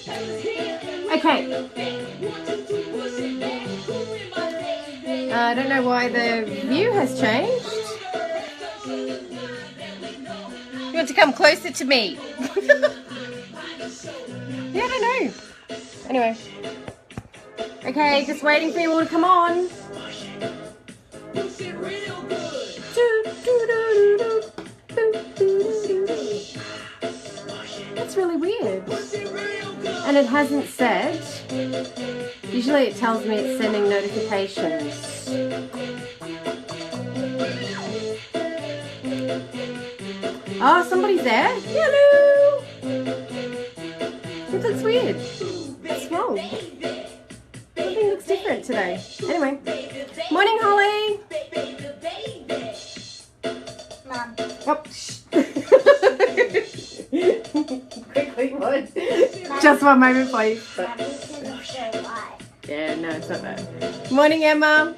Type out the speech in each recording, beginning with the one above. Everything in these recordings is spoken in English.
Okay. I don't know why the view has changed. You want to come closer to me? Yeah, I don't know. Anyway. Okay, just waiting for you all to come on. That's really weird. And it hasn't said. Usually it tells me it's sending notifications. Oh, somebody's there. Hello. It looks weird. What's wrong? Everything looks different today. Anyway. Morning, Holly. Mom. Oh, quickly, what? Just one moment, please. Yeah, no, it's not that. Morning, Emma.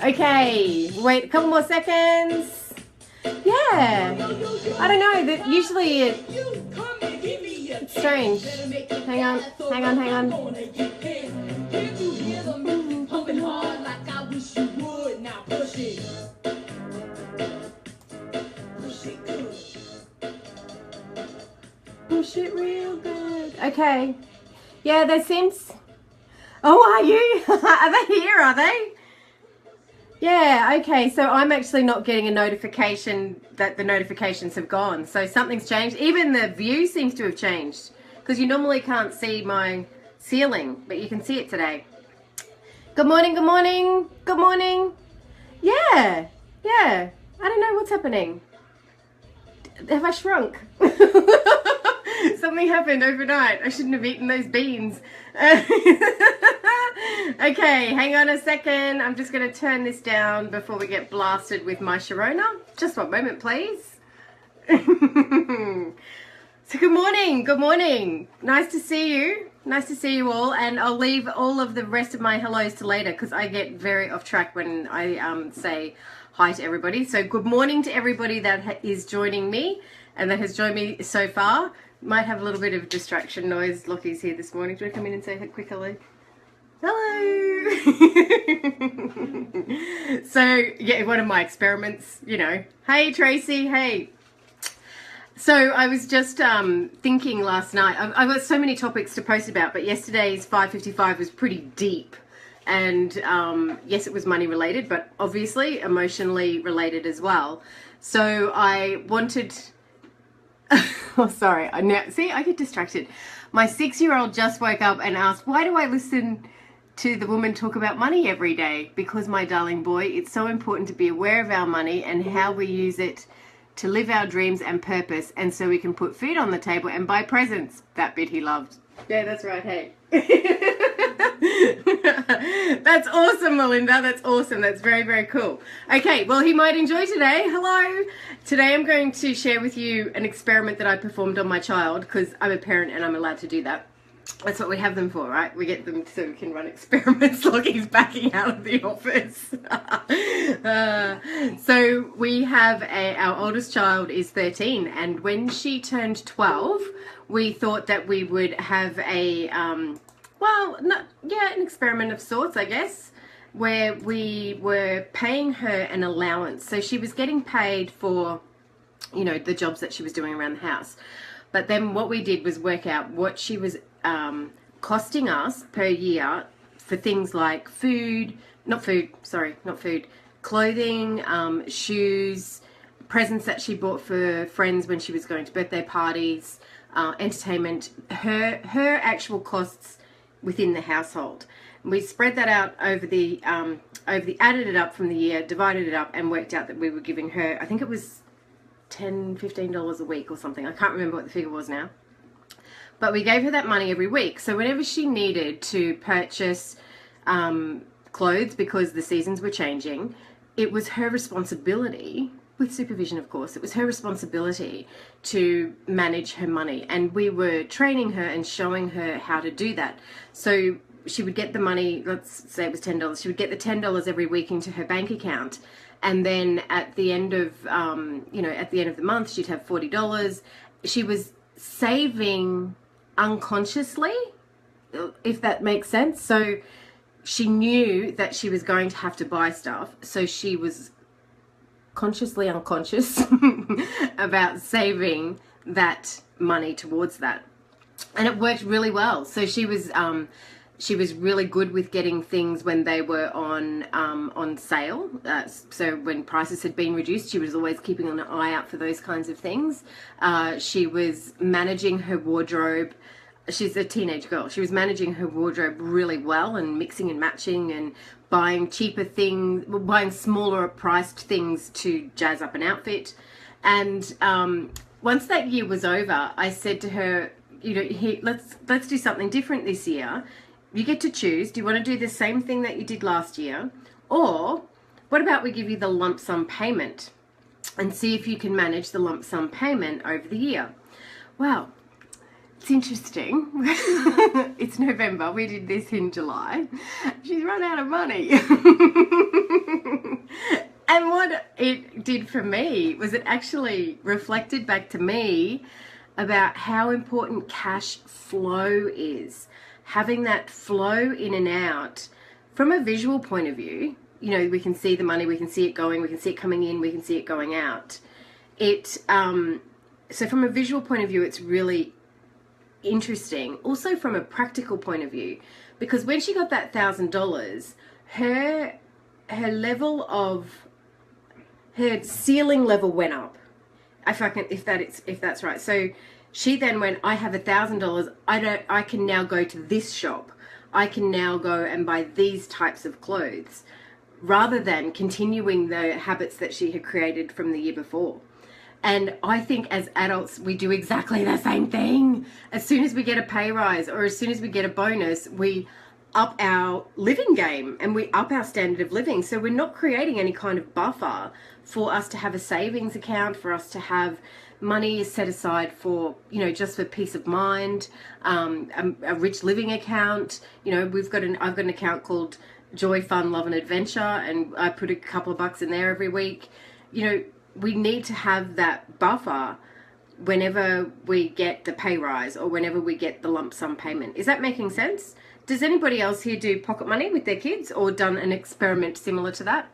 Okay, wait a couple more seconds. Yeah, I don't know. That usually it's strange. Hang on. Push it real good. Okay. Yeah, there seems. Oh, are you? Are they here? Are they? Yeah, okay, so I'm actually not getting a notification that the notifications have gone. So something's changed. Even the view seems to have changed because you normally can't see my ceiling, but you can see it today. Good morning, good morning, good morning. Yeah, I don't know what's happening. Have I shrunk? Something happened overnight. I shouldn't have eaten those beans. Okay, hang on a second. I'm just going to turn this down before we get blasted with my Sharona. Just one moment, please. So good morning. Nice to see you. Nice to see you all. And I'll leave all of the rest of my hellos to later because I get very off track when I say hi to everybody. So good morning to everybody that is joining me and that has joined me so far. Might have a little bit of distraction noise. Lockie's here this morning. Do you want to come in and say a quick hello? Hello. So yeah, one of my experiments, you know. Hey Tracy, hey. So I was just thinking last night, I've got so many topics to post about, but yesterday's 555 was pretty deep. And yes, it was money related, but obviously emotionally related as well. So I wanted... Oh, sorry. I get distracted. My 6-year-old just woke up and asked, why do I listen to the woman talk about money every day? Because, my darling boy, it's so important to be aware of our money and how we use it to live our dreams and purpose, and so we can put food on the table and buy presents. That bit he loved. Yeah, that's right, hey. That's awesome, Melinda. That's awesome. That's very, very cool. Okay, well, he might enjoy today. Hello. Today I'm going to share with you an experiment that I performed on my child because I'm a parent and I'm allowed to do that. That's what we have them for, right? We get them so we can run experiments like he's backing out of the office. So we have our oldest child is 13, and when she turned 12, we thought that we would have a, an experiment of sorts, I guess, where we were paying her an allowance. So she was getting paid for, you know, the jobs that she was doing around the house. But then what we did was work out what she was costing us per year for things like clothing, shoes, presents that she bought for friends when she was going to birthday parties, entertainment, her actual costs within the household. We spread that out added it up from the year, divided it up, and worked out that we were giving her, I think it was $10, $15 a week or something. I can't remember what the figure was now. But we gave her that money every week. So whenever she needed to purchase clothes because the seasons were changing, it was her responsibility, with supervision of course, it was her responsibility to manage her money. And we were training her and showing her how to do that. So she would get the money, let's say it was $10, she would get the $10 every week into her bank account. and then at the end of at the end of the month, she'd have $40. She was saving unconsciously, if that makes sense. So she knew that she was going to have to buy stuff, so she was consciously unconscious about saving that money towards that, and it worked really well. So she was really good with getting things when they were on sale. So when prices had been reduced, she was always keeping an eye out for those kinds of things. She was managing her wardrobe. She's a teenage girl. She was managing her wardrobe really well and mixing and matching and buying cheaper things, buying smaller priced things to jazz up an outfit. And once that year was over, I said to her, let's do something different this year. You get to choose. Do you want to do the same thing that you did last year? Or what about we give you the lump sum payment and see if you can manage the lump sum payment over the year? Well, it's interesting. It's November. We did this in July. She's run out of money. And what it did for me was it actually reflected back to me about how important cash flow is. Having that flow in and out from a visual point of view. We can see the money, we can see it going, we can see it coming in, we can see it going out. So from a visual point of view, it's really interesting. Also from a practical point of view, because when she got that $1,000, her ceiling level went up. If that's right. So she then went, I have $1,000. I can now go to this shop. I can now go and buy these types of clothes, rather than continuing the habits that she had created from the year before. And I think as adults, we do exactly the same thing. As soon as we get a pay rise or as soon as we get a bonus, we up our living game and we up our standard of living. So we're not creating any kind of buffer for us to have a savings account, for us to have money set aside for, just for peace of mind, a rich living account. I've got an account called Joy, Fun, Love and Adventure, and I put a couple of bucks in there every week. We need to have that buffer whenever we get the pay rise or whenever we get the lump sum payment. Is that making sense? Does anybody else here do pocket money with their kids or done an experiment similar to that?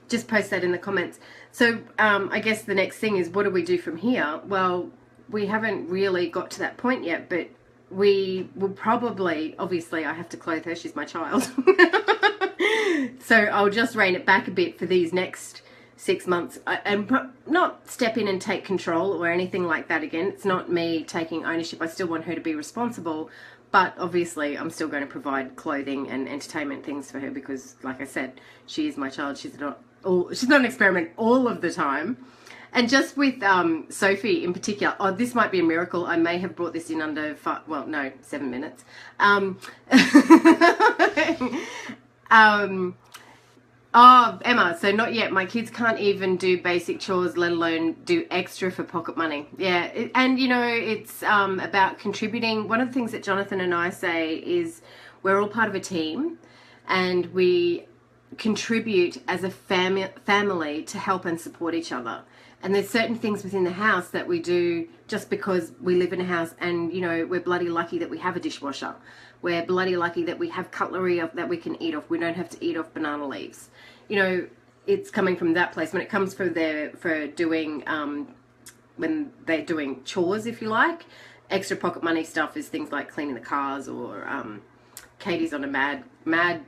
Just post that in the comments. So I guess the next thing is, what do we do from here? Well, we haven't really got to that point yet, but we will probably, obviously I have to clothe her, she's my child. So I'll just rein it back a bit for these next 6 months and not step in and take control or anything like that again. It's not me taking ownership. I still want her to be responsible, but obviously I'm still going to provide clothing and entertainment things for her because, like I said, she is my child. She's not an experiment all of the time. And just with Sophie in particular, this might be a miracle. I may have brought this in under 7 minutes. Emma, so not yet. My kids can't even do basic chores, let alone do extra for pocket money. Yeah, it's about contributing. One of the things that Jonathan and I say is we're all part of a team and we contribute as a family to help and support each other. And there's certain things within the house that we do just because we live in a house and, we're bloody lucky that we have a dishwasher. We're bloody lucky that we have cutlery that we can eat off. We don't have to eat off banana leaves. It's coming from that place. When it comes for doing, when they're doing chores, if you like, extra pocket money stuff is things like cleaning the cars or Katie's on a mad money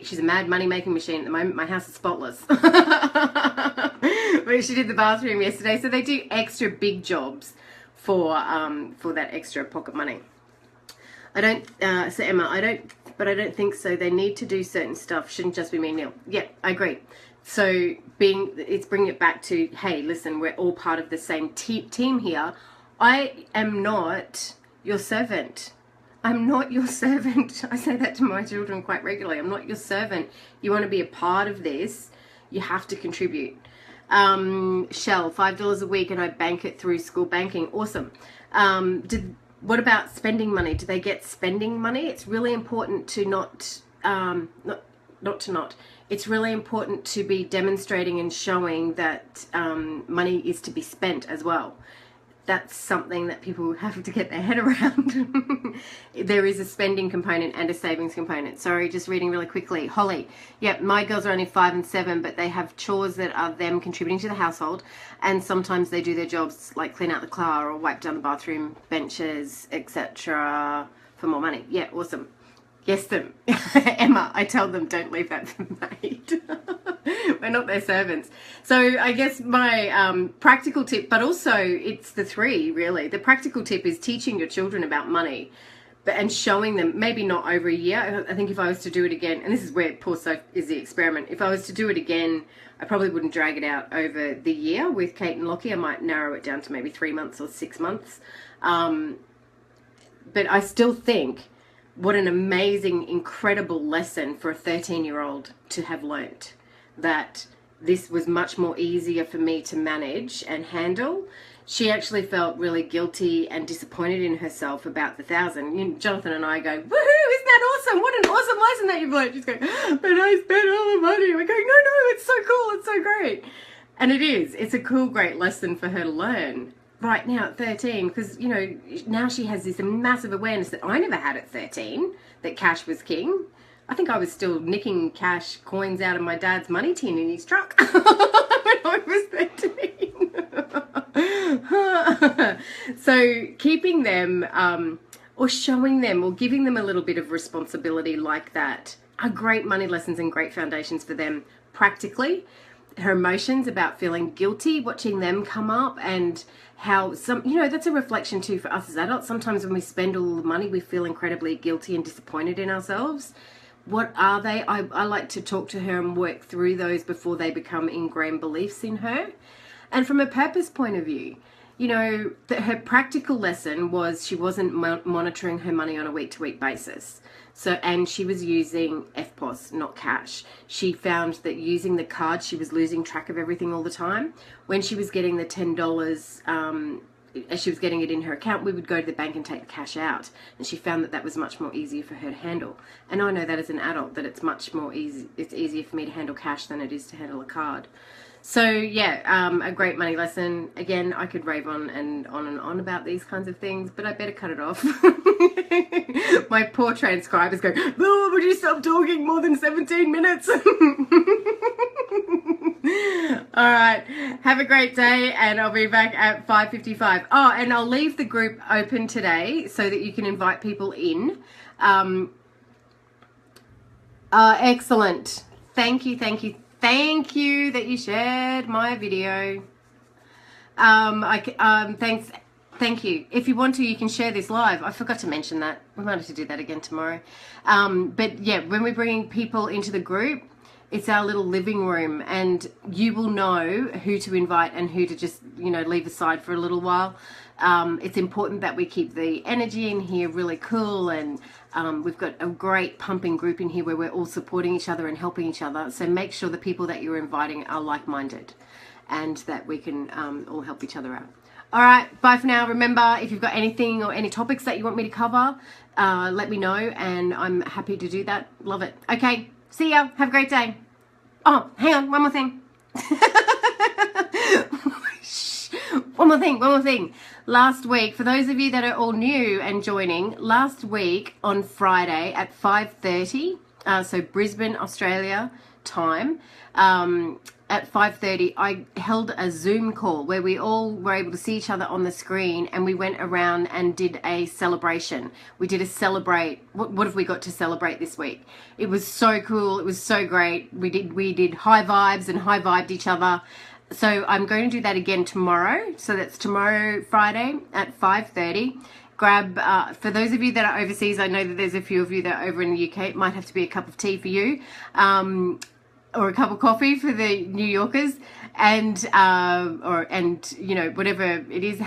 she's a mad money making machine at the moment. My house is spotless. But she did the bathroom yesterday, so they do extra big jobs for that extra pocket money. I don't think so. They need to do certain stuff. Shouldn't just be me and Neil. Yeah, I agree. So it's bringing it back to, hey, listen, we're all part of the same team here. I am not your servant. I'm not your servant. I say that to my children quite regularly. I'm not your servant. You want to be a part of this, you have to contribute. Shell, $5 a week and I bank it through school banking. Awesome. What about spending money? Do they get spending money? It's really important to not It's really important to be demonstrating and showing that money is to be spent as well. That's something that people have to get their head around. There is a spending component and a savings component. Sorry, just reading really quickly. Holly, yep, my girls are only 5 and 7, but they have chores that are them contributing to the household, and sometimes they do their jobs like clean out the car or wipe down the bathroom benches, etc. for more money. Yeah, awesome. Yes, them. Emma, I tell them don't leave that for maid. We're not their servants. So I guess my practical tip, but also it's the three really. The practical tip is teaching your children about money, and showing them, maybe not over a year. I think if I was to do it again, and this is where poor Soph is the experiment, if I was to do it again, I probably wouldn't drag it out over the year with Kate and Lockie. I might narrow it down to maybe 3 months or 6 months. But I still think what an amazing, incredible lesson for a 13-year-old to have learnt, that this was much more easier for me to manage and handle. She actually felt really guilty and disappointed in herself about the 1,000. Jonathan and I go, woohoo, isn't that awesome? What an awesome lesson that you've learned. She's going, but I spent all the money. We're going, no, it's so cool. It's so great. And it is. It's a cool, great lesson for her to learn right now at 13, because, now she has this massive awareness that I never had at 13, that cash was king. I think I was still nicking cash coins out of my dad's money tin in his truck when I was 13. So keeping them or showing them or giving them a little bit of responsibility like that are great money lessons and great foundations for them practically. Her emotions about feeling guilty, watching them come up, and how that's a reflection too for us as adults. Sometimes when we spend all the money, we feel incredibly guilty and disappointed in ourselves. What are they? I like to talk to her and work through those before they become ingrained beliefs in her. And from a purpose point of view, her practical lesson was she wasn't monitoring her money on a week-to-week basis. And she was using EFTPOS, not cash. She found that using the card, she was losing track of everything all the time. When she was getting the $10, as she was getting it in her account, we would go to the bank and take the cash out. And she found that was much more easier for her to handle. And I know that as an adult, that it's much more easy. It's easier for me to handle cash than it is to handle a card. So yeah, a great money lesson. Again, I could rave on and on about these kinds of things, but I better cut it off. My poor transcribers go, oh, would you stop talking more than 17 minutes? All right, have a great day, and I'll be back at 5:55. Oh, and I'll leave the group open today so that you can invite people in. Excellent. Thank you that you shared my video. Thanks. Thank you. If you want to, you can share this live. I forgot to mention that. We might have to do that again tomorrow. But yeah, when we're bringing people into the group, it's our little living room, and you will know who to invite and who to just, leave aside for a little while. It's important that we keep the energy in here really cool, and we've got a great pumping group in here where we're all supporting each other and helping each other. So make sure the people that you're inviting are like-minded, and that we can all help each other out. All right, bye for now. Remember, if you've got anything or any topics that you want me to cover, let me know, and I'm happy to do that. Love it. Okay, see ya. Have a great day. Oh, hang on, one more thing. One more thing. Last week, for those of you that are all new and joining, last week on Friday at 5:30, so Brisbane, Australia time, at 5:30, I held a Zoom call where we all were able to see each other on the screen, and we went around and did a celebration. We did a celebrate. What have we got to celebrate this week? It was so cool. It was so great. We did high vibes and high vibed each other. So I'm going to do that again tomorrow. So that's tomorrow, Friday at 5:30. Grab, for those of you that are overseas, I know that there's a few of you that are over in the UK. It might have to be a cup of tea for you. Or a cup of coffee for the New Yorkers, and whatever it is,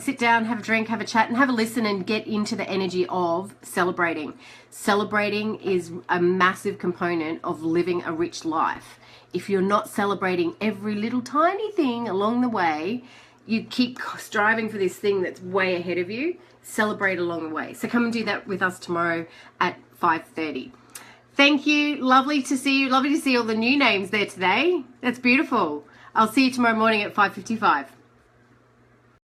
sit down, have a drink, have a chat, and have a listen, and get into the energy of celebrating. Celebrating is a massive component of living a rich life. If you're not celebrating every little tiny thing along the way, you keep striving for this thing that's way ahead of you. Celebrate along the way. So come and do that with us tomorrow at 5:30. Thank you. Lovely to see you. Lovely to see all the new names there today. That's beautiful. I'll see you tomorrow morning at 5:55.